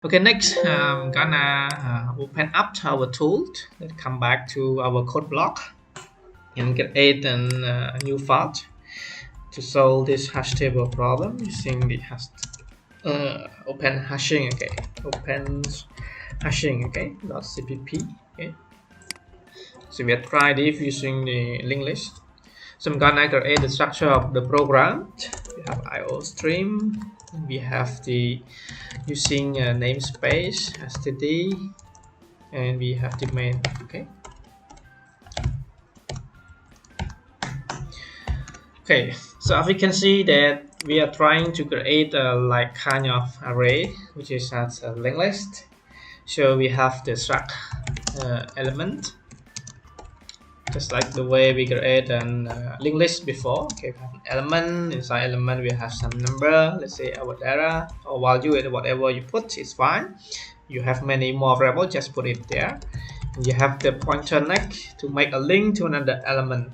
Okay, next I'm gonna open up our tool. Let's come back to our code block and create a new file to solve this hash table problem using the open hashing. Okay, open hashing. Okay, .cpp. Okay, so we are trying this using the linked list. So I'm gonna create the structure of the program. We have IO stream. We have the using namespace std, and we have the main. Okay, so as we can see that we are trying to create a like kind of array which is as a linked list. So we have the struct element, just like the way we create an linked list before. Okay, we have an element. Inside element we have some number, let's say our data or value, and whatever you put is fine. You have many more variables, just put it there. And you have the pointer next to make a link to another element.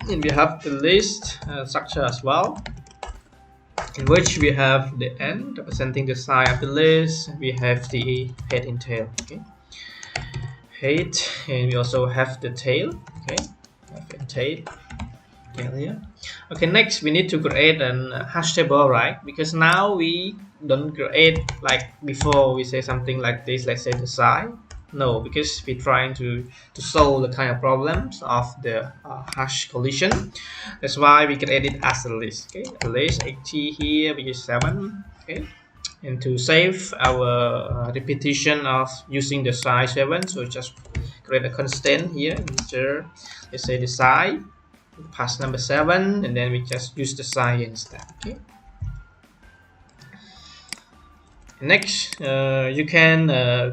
And we have the list structure as well, in which we have the end representing the size of the list. We have the head and tail. Okay, head, and we also have the tail. Okay, tail here. Okay, next we need to create an hash table, right? Because now we don't create like before. We say something like this. Let's say the size. No, because we're trying to solve the kind of problems of the hash collision. That's why we create it as a list. Okay, a list 80 here, which is 7. Okay, and to save our repetition of using the size 7, so just create a constant here, integer. Let's say the size, pass number 7, and then we just use the size instead. Okay. Next, you can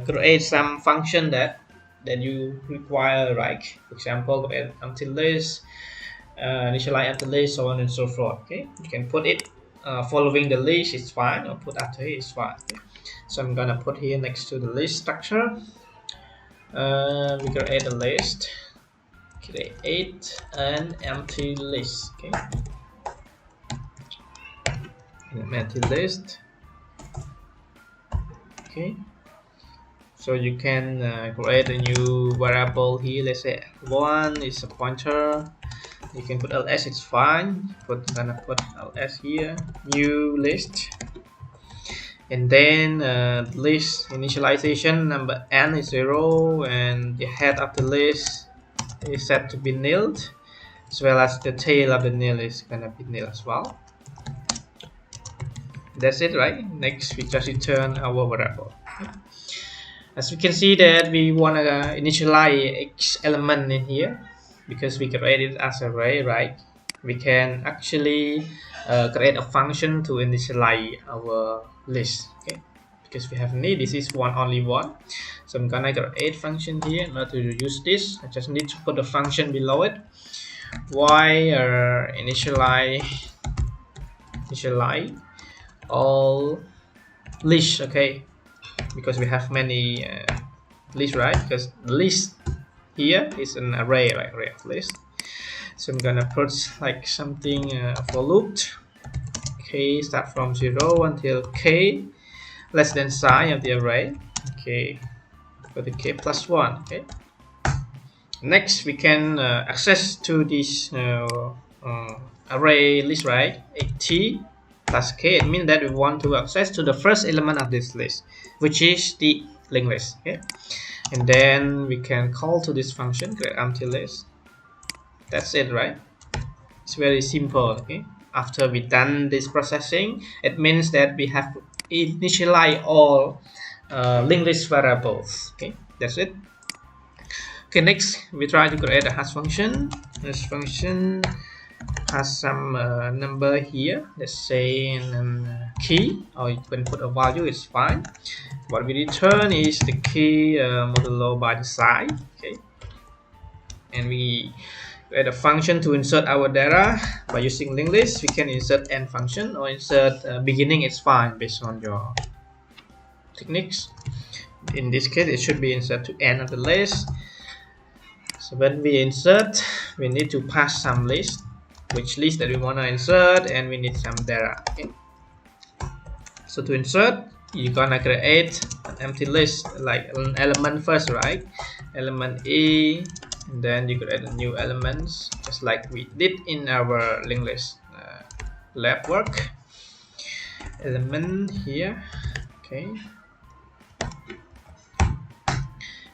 create some function that you require, right? For example, create until list, initialize until list, so on and so forth. Okay, you can put it following the list is fine, or put after it is fine. Okay? So I'm gonna put here next to the list structure. We create a list, create an empty list. Okay, an empty list. Okay, so you can create a new variable here. Let's say 1 is a pointer. You can put ls, it's fine. Gonna put ls here, new list, and then list initialization number n is 0, and the head of the list is set to be nil, as well as the tail of the nil is gonna be nil as well. That's it, right? Next, we just return our variable. As we can see that we want to initialize each element in here, because we created as an array, right? We can actually create a function to initialize our list. Okay, because we have need, this is only one. So I'm gonna create function here. In order to use this, I just need to put a function below it. Y initialize all list. Okay, because we have many lists, right? Because the list here is an array, right? Array of list. So I'm gonna put like something for loop. Okay, start from 0 until k less than size of the array. Okay, for the k plus 1. Okay, next we can access to this array list, right? 80 plus k. It means that we want to access to the first element of this list, which is the linked list. Okay, and then we can call to this function, create empty list. That's it, right? It's very simple. Okay, after we done this processing, it means that we have initialize all linked list variables. Okay, that's it. Okay, next we try to create a hash function. This function has some number here, let's say key, or you can put a value, it's fine. What we return is the key modulo by the size. Okay, and we create a function to insert our data by using linked list. We can insert end function or insert beginning, it's fine based on your techniques. In this case, it should be insert to end of the list. So when we insert, we need to pass some list, which list that we want to insert, and we need some data. Okay, so to insert, you're gonna create an empty list, like an element first, right? Element E, and then you create a new elements, just like we did in our linked list lab work. Element here, okay.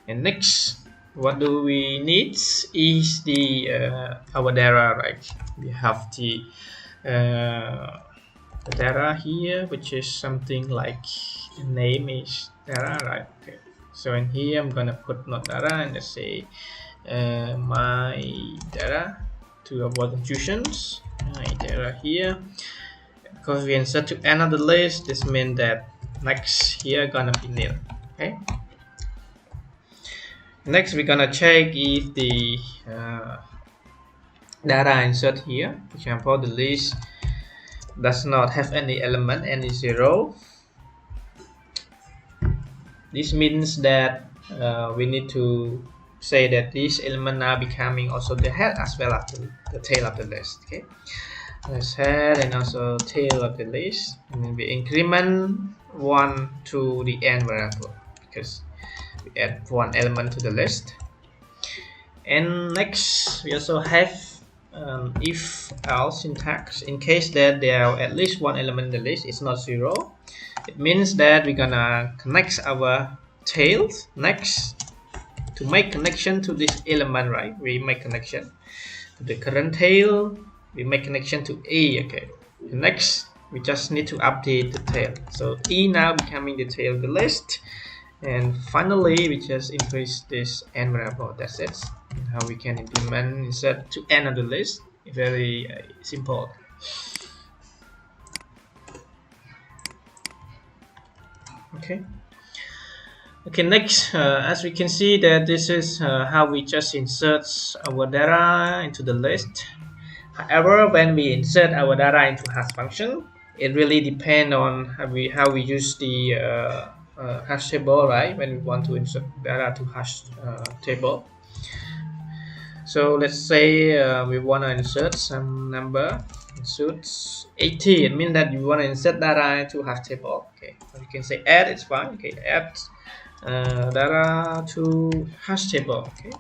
And next, what do we need is the our data, right? We have the data here, which is something like name is data, right? Okay. So in here, I'm gonna put not data and let's say my data to avoid confusions. My data here, because we insert to another list, this means that next here gonna be nil. Okay. Next, we're gonna check if the data insert here, for example, the list does not have any element, any zero. This means that we need to say that these elements are becoming also the head as well as the tail of the list. Okay, let's head and also tail of the list, and then we increment 1 to the end variable because we add one element to the list. And next, we also have if else syntax. In case that there are at least one element in the list, it's not zero. It means that we're gonna connect our tails next to make connection to this element, right? We make connection to the current tail. We make connection to E. Okay. And next, we just need to update the tail. So E now becoming the tail of the list. And finally, we just increase this end variable. That's it. And how we can implement insert to end of the list. Very simple. Okay. Okay. Next, as we can see that this is how we just insert our data into the list. However, when we insert our data into hash function, it really depends on how we use the hash table, right? When we want to insert data to hash table. So let's say we want to insert some number, insert 80. It means that you want to insert data into hash table. Okay, so you can say add. It's fine. Okay, add data to hash table. Okay,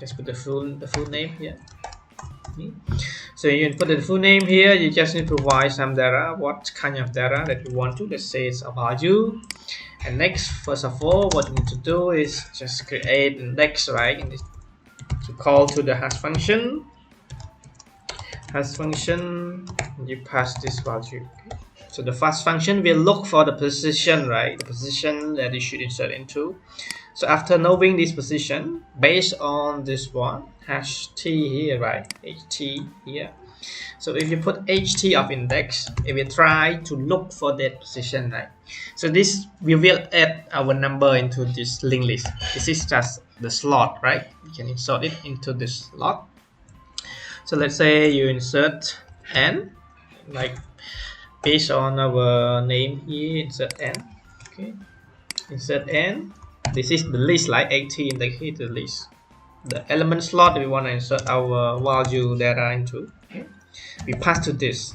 let's put the full name here. Okay. So you put the full name here. You just need to provide some data. What kind of data that you want to? Let's say it's a value. And next, first of all, what you need to do is just create index, right? In this, to call to the hash function. Hash function, you pass this value. Okay. So the hash function will look for the position, right? The position that you should insert into. So after knowing this position, based on this one, hash t here, right? ht here. So if you put ht of index, it will try to look for that position, right? So this we will add our number into this linked list. This is just the slot, right? You can insert it into this slot. So let's say you insert n, like based on our name here, insert n. Okay, insert n. This is the list, like 18 indicate the list. The element slot we want to insert our value data into. Okay. We pass to this.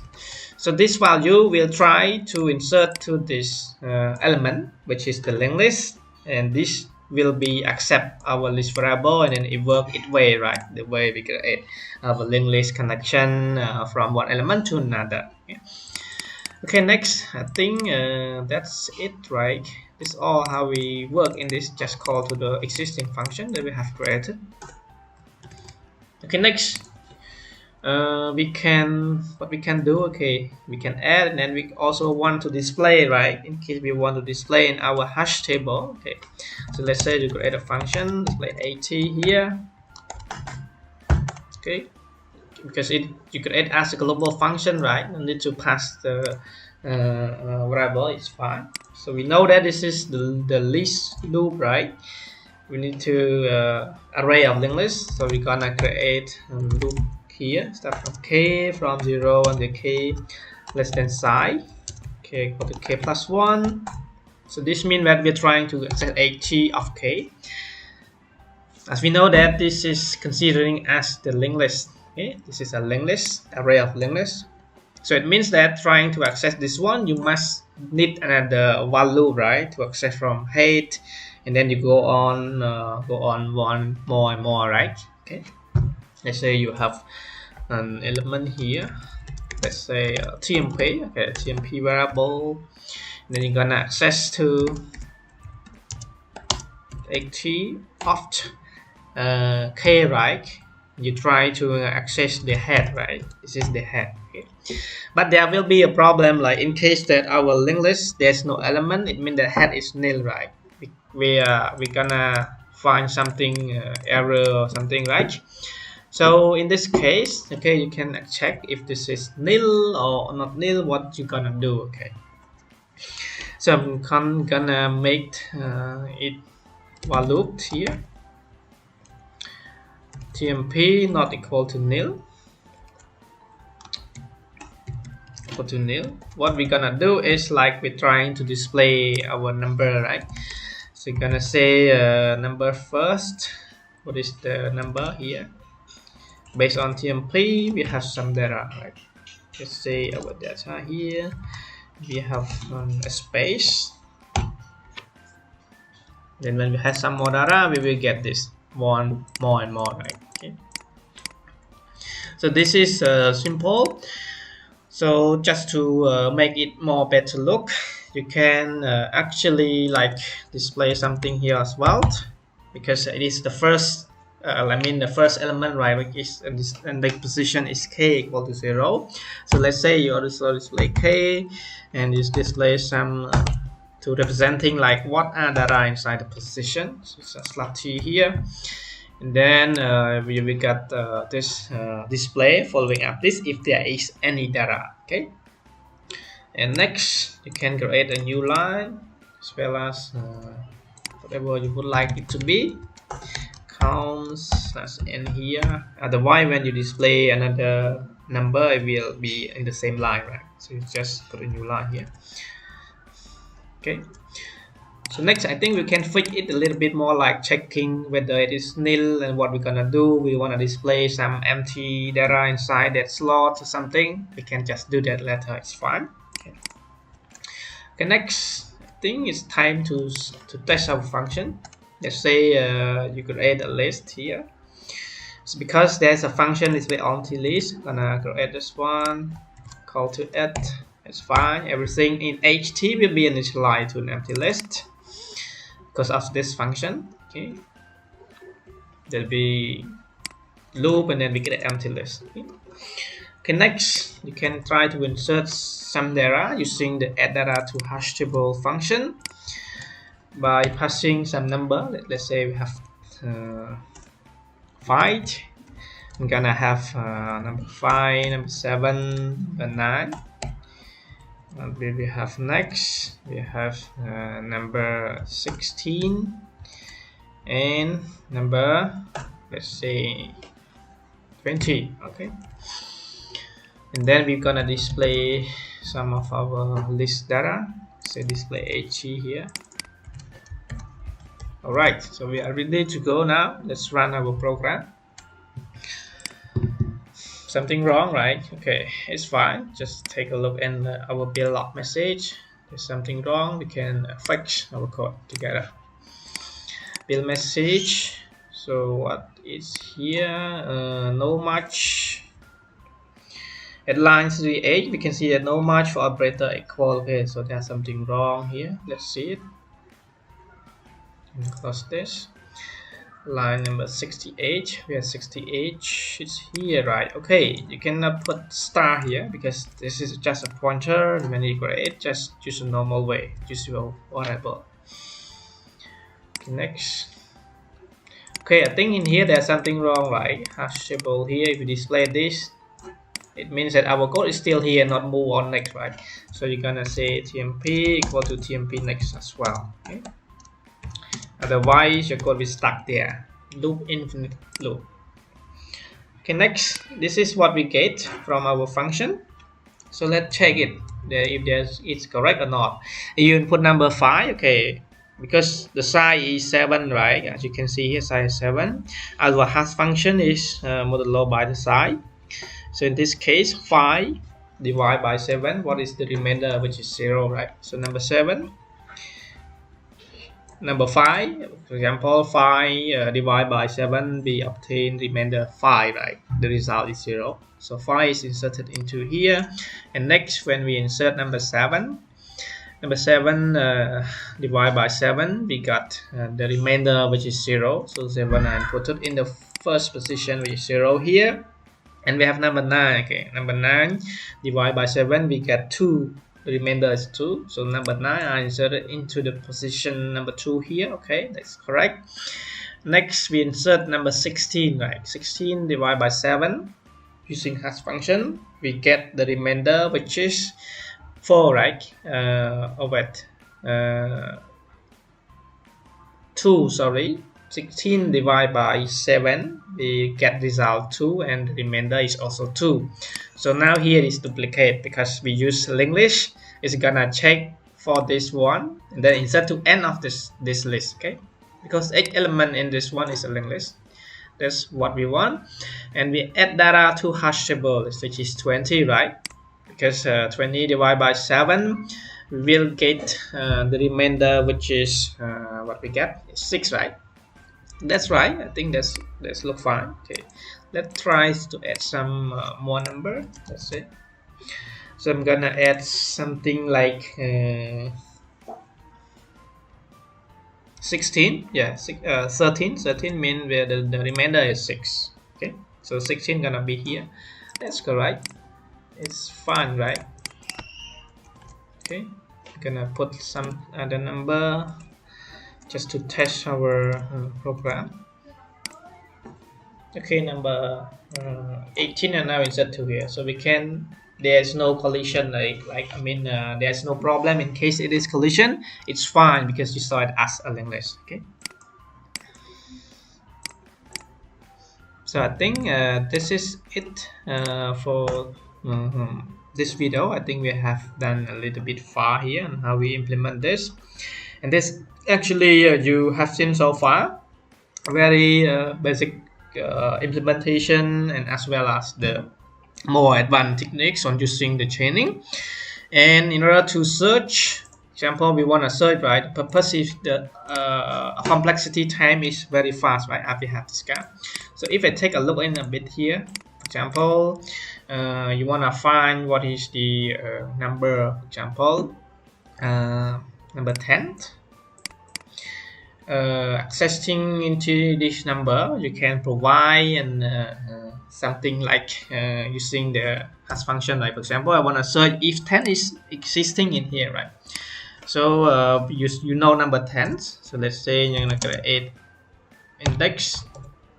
So this value will try to insert to this element, which is the linked list, and this will be accept our list variable, and then it work its way, right? The way we create our linked list connection from one element to another. Okay. Okay, next, I think that's it, right? This is all how we work in this just call to the existing function that we have created. Okay, next, what we can do, okay, we can add, and then we also want to display, right? In case we want to display in our hash table. Okay, so let's say you create a function display 80 here. Okay, because you create as a global function, right? No need to pass the variable. It's fine. So we know that this is the list loop, right? We need to array of linked list. So we're gonna create a loop here. Start from k from 0 and the k less than psi. Okay, go to k plus 1. So this means that we're trying to set 80 of k. As we know that this is considering as the linked list. Okay, this is a linked list, array of linked list. So it means that trying to access this one, you must need another while loop, right, to access from height, and then you go on one more and more, right? Okay, let's say you have an element here, let's say tmp, okay, tmp variable, and then you're gonna access to at oft k, right? You try to access the head, right? This is the head. Okay, but there will be a problem, like in case that our linked list there's no element, it means the head is nil, right? We're gonna find something error or something, right? So in this case, okay, you can check if this is nil or not nil, what you gonna do. Okay, so I'm gonna make it while loop here, tmp not equal to nil, what we're gonna do is, like, we're trying to display our number, right? So you're gonna say number first. What is the number here? Based on tmp, we have some data, right? Let's say our data here, we have a space, then when we have some more data, we will get this one more and more, right? Okay, so this is simple. So just to make it more better look, you can actually like display something here as well, because it is the first the first element, right, which is and the position is k equal to 0. So let's say you also display k, and you display some to representing like what are data inside the position. So it's a slot t here, and then we got this display following up this if there is any data. Okay, and next you can create a new line as well as whatever you would like it to be, counts as n here. Otherwise, when you display another number, it will be in the same line, right? So you just put a new line here. Okay, so next I think we can fix it a little bit more, like checking whether it is nil, and what we're gonna do, we want to display some empty data inside that slot or something. We can just do that later, it's fine. Okay, next I think it's time to test our function. Let's say you create a list here. So because there's a function display empty list, gonna create this one, call to it. It's fine. Everything in HT will be initialized to an empty list because of this function. Okay, there'll be loop, and then we get an empty list. Okay, next you can try to insert some data using the add data to HashTable function by passing some number. Let's say we have 5. I'm gonna have number 5, number 7, number 9. And we have next, we have number 16 and number, let's say 20. Okay, and then we're gonna display some of our list data. Say display HE here. All right, so we are ready to go now. Let's run our program. Something wrong, right? Okay, it's fine. Just take a look in our build log message. There's something wrong, we can fix our code together. Build message. So what is here? No match. At line 38, we can see that no match for operator equal. Okay, so there's something wrong here. Let's see it. And close this. Line number 68, we have 68, it's here, right? Okay, you cannot put star here because this is just a pointer. When you create, just use a normal way, use your variable. Okay, next. Okay, I think in here there's something wrong, right? HashTable here, if you display this, it means that our code is still here, not move on next, right? So you're gonna say tmp equal to tmp next as well. Okay, otherwise your code will stuck there. Loop, infinite loop. Okay, next, this is what we get from our function. So let's check it if it's correct or not. You input number 5. Okay, because the size is 7, right? As you can see here, size is 7. Our hash function is modulo by the size. So in this case 5, divide by 7, what is the remainder, which is 0, right? So number 7. Number 5, for example, 5 divided by 7, we obtain remainder 5, right? The result is 0. So 5 is inserted into here. And next, when we insert number 7 divided by 7, we got the remainder, which is 0. So 7 and put it in the first position, which is 0 here. And we have number 9. Okay, number 9 divided by 7, we get 2. The remainder is 2. So number 9 I inserted into the position number 2 here. Okay, that's correct. Next, we insert number 16, right? 16 divided by 7 using hash function. We get the remainder, which is 4, right? Wait. 2, sorry. 16 divided by 7, we get result 2, and the remainder is also 2. So now here is duplicate because we use linked list. It's gonna check for this one and then insert to end of this list, okay? Because each element in this one is a linked list. That's what we want. And we add data to HashTable, which is 20, right? Because 20 divided by 7, we will get the remainder, which is what we get is 6, right? That's right. I think that's look fine. Okay, let's try to add some more number. That's it. So I'm gonna add something like 16. Yeah, 13. 13 means where the remainder is 6. Okay, so 16 gonna be here. That's correct. It's fine, right? Okay, I'm gonna put some other number just to test our program. Okay, number 18 and now insert to here, so we can, there's no collision, there's no problem. In case it is collision, it's fine because you saw it as a linked list. Okay, so I think this is it for this video. I think we have done a little bit far here on how we implement this. And this actually you have seen so far very basic implementation, and as well as the more advanced techniques on using the chaining. And in order to search, example, we want to search, right? The purpose is the complexity time is very fast, right? As we have discussed. So if I take a look in a bit here, for example, you want to find what is the number, for example, number 10. Accessing into this number, you can provide and something like using the hash function. Like for example, I want to search if 10 is existing in here, right? So you know number 10. So let's say you're gonna create index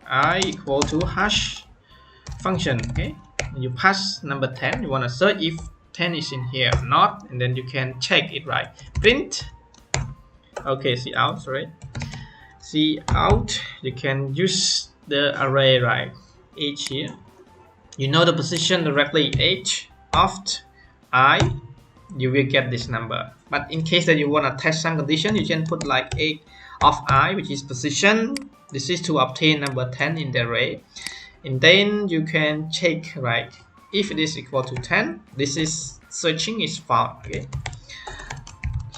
I equal to hash function. Okay, you pass number 10. You want to search if 10 is in here or not, and then you can check it, right? Print. Okay, see out, sorry. See out, you can use the array, right? H here. You know the position directly H of I, you will get this number. But in case that you want to test some condition, you can put like H of I, which is position. This is to obtain number 10 in the array. And then you can check, right? If it is equal to 10, this is searching is found. Okay.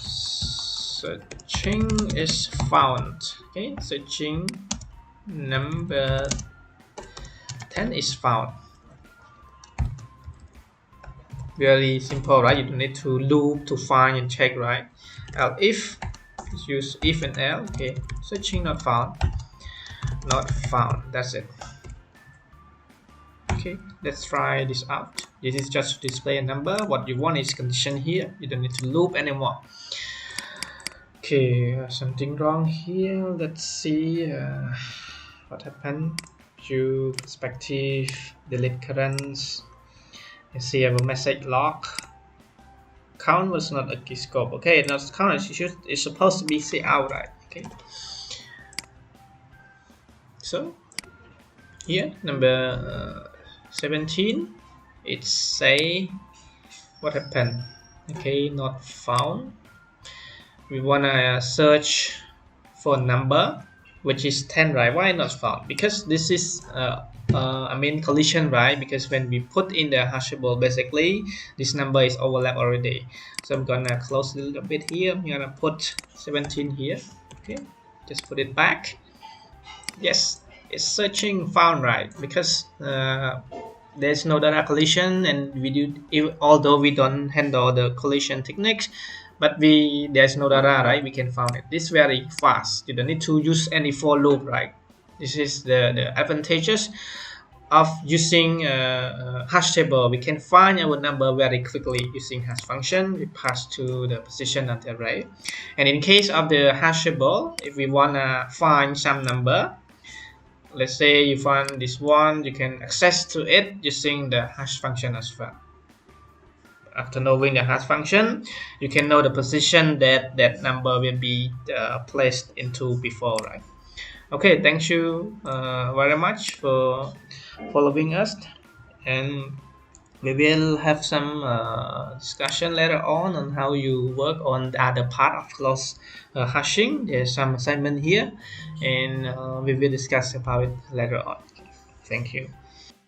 Searching is found. Okay, searching number 10 is found. Very simple, right? You don't need to loop to find and check, right? If use if and else. Okay, searching not found. Not found. That's it. Okay, let's try this out. This is just to display a number. What you want is condition here. You don't need to loop anymore. Okay, something wrong here. Let's see what happened. View perspective, delete currents. You see I have a message log. Count was not a key scope. Okay, now count is supposed to be see out, right? Okay. So here number 17, it say what happened. Okay, not found. We wanna search for number. which is 10, right? Why not found? Because this is collision, right? Because when we put in the hashable, basically this number is overlap already. So I'm gonna close a little bit here. I'm gonna put 17 here. Okay, just put it back. Yes, it's searching found, right? Because there's no data collision, and although we don't handle the collision techniques, but there's no data, right? We can find it. This very fast. You don't need to use any for loop, right? This is the advantages of using hash table. We can find our number very quickly using hash function. We pass to the position of the array, and in case of the hashable, if we wanna find some number, let's say you find this one, you can access to it using the hash function as well. After knowing the hash function, you can know the position that that number will be placed into before, right? Okay, thank you very much for following us, and we will have some discussion later on how you work on the other part of close hashing. There's some assignment here, and we will discuss about it later on. Thank you.